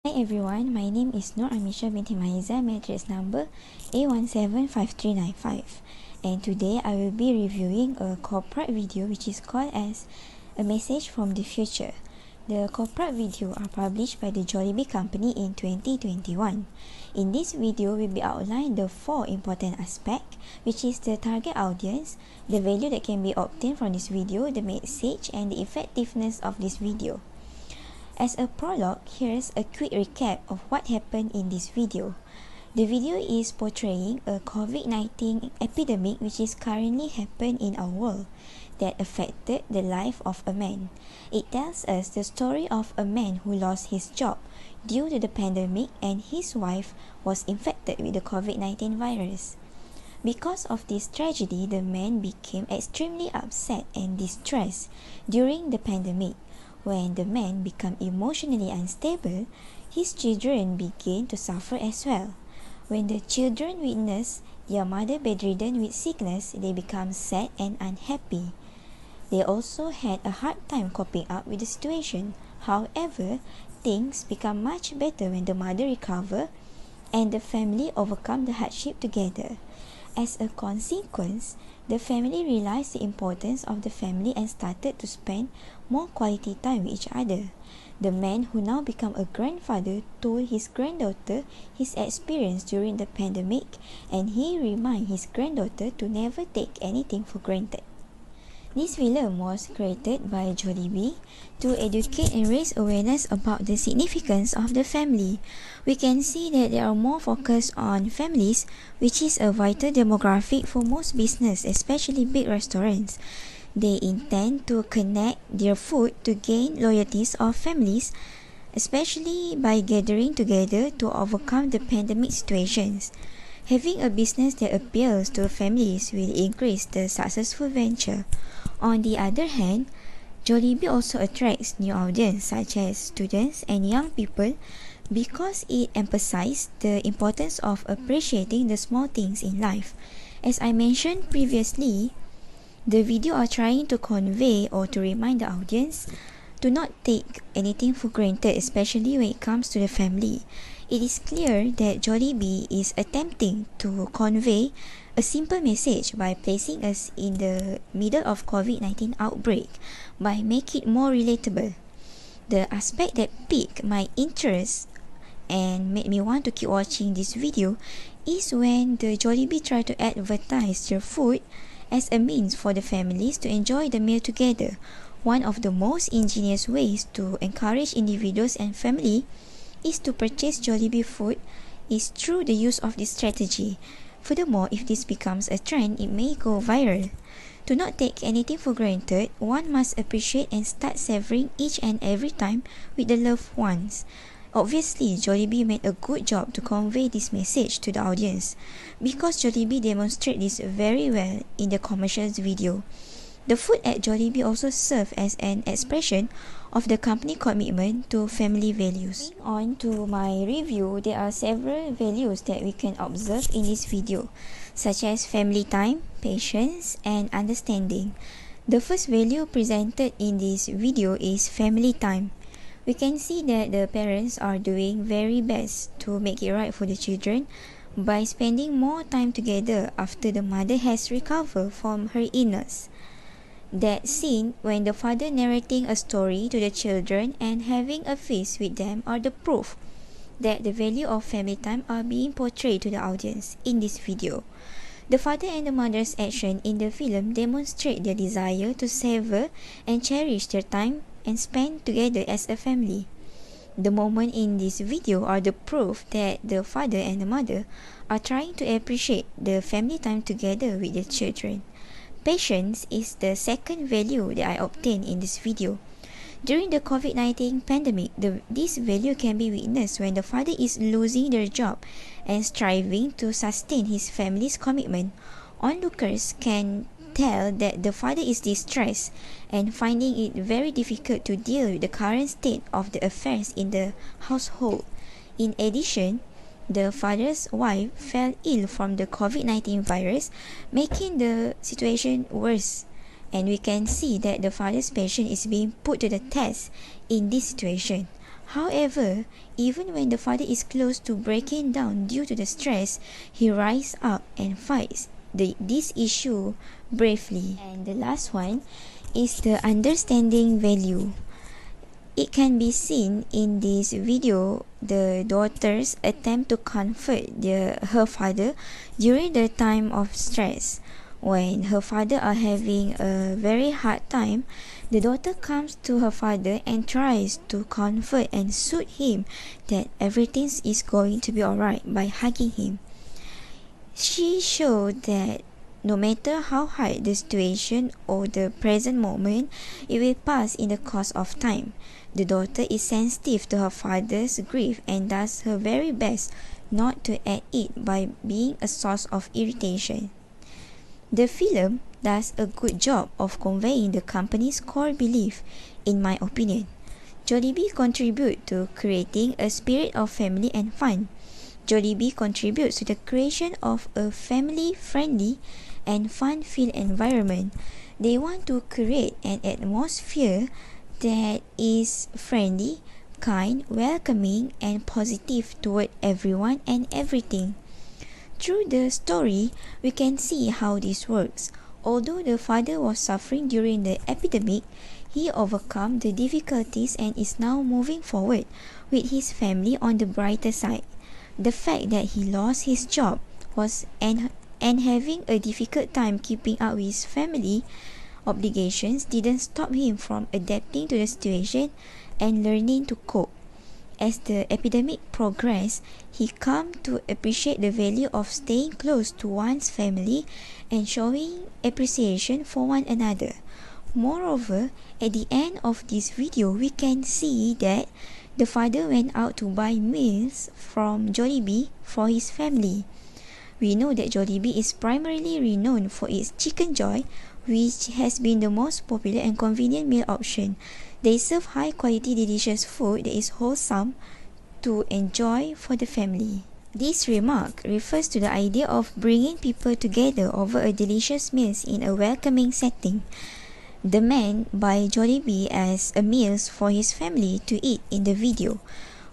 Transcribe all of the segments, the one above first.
Hi everyone, my name is Nur Amisha binti Mahizan, matrix number A175395, and today I will be reviewing a corporate video which is called as A Message from the Future. The corporate video are published by the Jollibee company in 2021. In this video, we will outline the 4 important aspects, which is the target audience, the value that can be obtained from this video, the message, and the effectiveness of this video. As a prologue, here's a quick recap of what happened in this video. The video is portraying a COVID-19 epidemic which is currently happening in our world that affected the life of a man. It tells us the story of a man who lost his job due to the pandemic and his wife was infected with the COVID-19 virus. Because of this tragedy, the man became extremely upset and distressed during the pandemic. When the man became emotionally unstable, his children began to suffer as well. When the children witness their mother bedridden with sickness, they become sad and unhappy. They also had a hard time coping up with the situation. However, things become much better when the mother recovered and the family overcome the hardship together. As a consequence, the family realized the importance of the family and started to spend more quality time with each other. The man who now became a grandfather told his granddaughter his experience during the pandemic, and he reminded his granddaughter to never take anything for granted. This film was created by Jollibee to educate and raise awareness about the significance of the family. We can see that they are more focused on families, which is a vital demographic for most business, especially big restaurants. They intend to connect their food to gain loyalties of families, especially by gathering together to overcome the pandemic situations. Having a business that appeals to families will increase the successful venture. On the other hand, Jollibee also attracts new audience such as students and young people because it emphasizes the importance of appreciating the small things in life. As I mentioned previously, the video are trying to convey or to remind the audience to not take anything for granted, especially when it comes to the family. It is clear that Jollibee is attempting to convey a simple message by placing us in the middle of COVID-19 outbreak by making it more relatable. The aspect that piqued my interest and made me want to keep watching this video is when the Jollibee try to advertise their food as a means for the families to enjoy the meal together. One of the most ingenious ways to encourage individuals and family is to purchase Jollibee food is through the use of this strategy. Furthermore, if this becomes a trend, it may go viral. To not take anything for granted, one must appreciate and start savoring each and every time with the loved ones. Obviously, Jollibee made a good job to convey this message to the audience because Jollibee demonstrated this very well in the commercials video. The food at Jollibee also serves as an expression of the company commitment to family values. On to my review, there are several values that we can observe in this video, such as family time, patience, and understanding. The first value presented in this video is family time. We can see that the parents are doing very best to make it right for the children by spending more time together after the mother has recovered from her illness. That scene when the father narrating a story to the children and having a feast with them are the proof that the value of family time are being portrayed to the audience in this video. The father and the mother's action in the film demonstrate their desire to savor and cherish their time and spend together as a family. The moment in this video are the proof that the father and the mother are trying to appreciate the family time together with their children. Patience is the second value that I obtained in this video. During the COVID-19 pandemic, this value can be witnessed when the father is losing their job and striving to sustain his family's commitment. Onlookers can tell that the father is distressed and finding it very difficult to deal with the current state of the affairs in the household. In addition, the father's wife fell ill from the COVID-19 virus, making the situation worse. And we can see that the father's patience is being put to the test in this situation. However, even when the father is close to breaking down due to the stress, he rises up and fights this issue bravely. And the last one is the understanding value. It can be seen in this video the daughter's attempt to comfort her father during the time of stress. When her father are having a very hard time, the daughter comes to her father and tries to comfort and soothe him that everything is going to be alright by hugging him. She showed that no matter how hard the situation or the present moment, it will pass in the course of time. The daughter is sensitive to her father's grief and does her very best not to add it by being a source of irritation. The film does a good job of conveying the company's core belief, in my opinion. Jollibee contributes to creating a spirit of family and fun. Jollibee contributes to the creation of a family-friendly and fun-filled environment. They want to create an atmosphere that is friendly, kind, welcoming, and positive toward everyone and everything. Through the story, we can see how this works. Although the father was suffering during the epidemic, he overcome the difficulties and is now moving forward with his family on the brighter side. The fact that he lost his job and having a difficult time keeping up with his family obligations didn't stop him from adapting to the situation and learning to cope. As the epidemic progressed, he came to appreciate the value of staying close to one's family and showing appreciation for one another. Moreover, at the end of this video, we can see that the father went out to buy meals from Jollibee for his family. We know that Jollibee is primarily renowned for its Chicken Joy, which has been the most popular and convenient meal option. They serve high quality delicious food that is wholesome to enjoy for the family. This remark refers to the idea of bringing people together over a delicious meal in a welcoming setting. The man buy Jollibee as a meal for his family to eat in the video.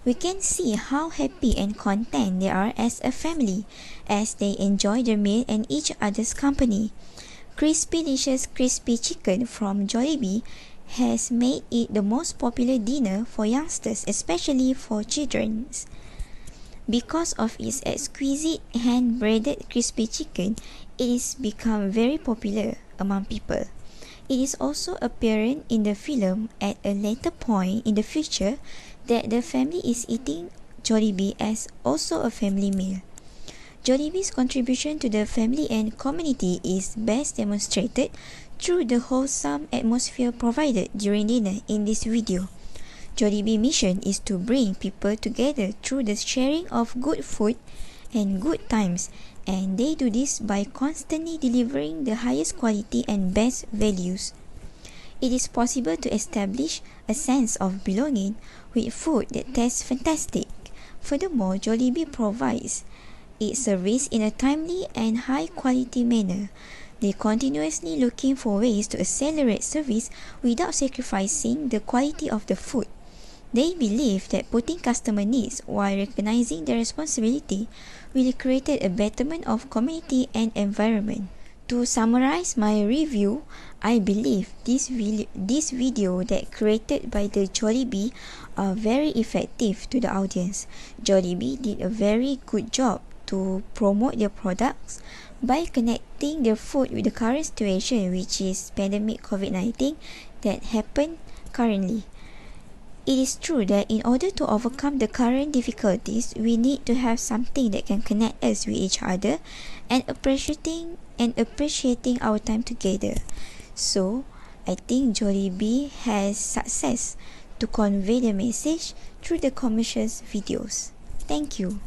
We can see how happy and content they are as a family as they enjoy their meal and each other's company. Crispy delicious crispy chicken from Jollibee has made it the most popular dinner for youngsters, especially for children. Because of its exquisite hand-breaded crispy chicken, it is become very popular among people. It is also apparent in the film at a later point in the future that the family is eating Jollibee as also a family meal. Jollibee's contribution to the family and community is best demonstrated through the wholesome atmosphere provided during dinner in this video. Jollibee's mission is to bring people together through the sharing of good food and good times, and they do this by constantly delivering the highest quality and best values. It is possible to establish a sense of belonging with food that tastes fantastic. Furthermore, Jollibee provides its service in a timely and high quality manner. They continuously looking for ways to accelerate service without sacrificing the quality of the food. They believe that putting customer needs while recognizing their responsibility will create a betterment of community and environment. To summarize my review, I believe this video that created by the Jollibee are very effective to the audience. Jollibee did a very good job to promote their products by connecting their food with the current situation, which is pandemic COVID-19 that happened currently. It is true that in order to overcome the current difficulties, we need to have something that can connect us with each other and appreciating our time together. So, I think Jollibee has success to convey the message through the commercials videos. Thank you.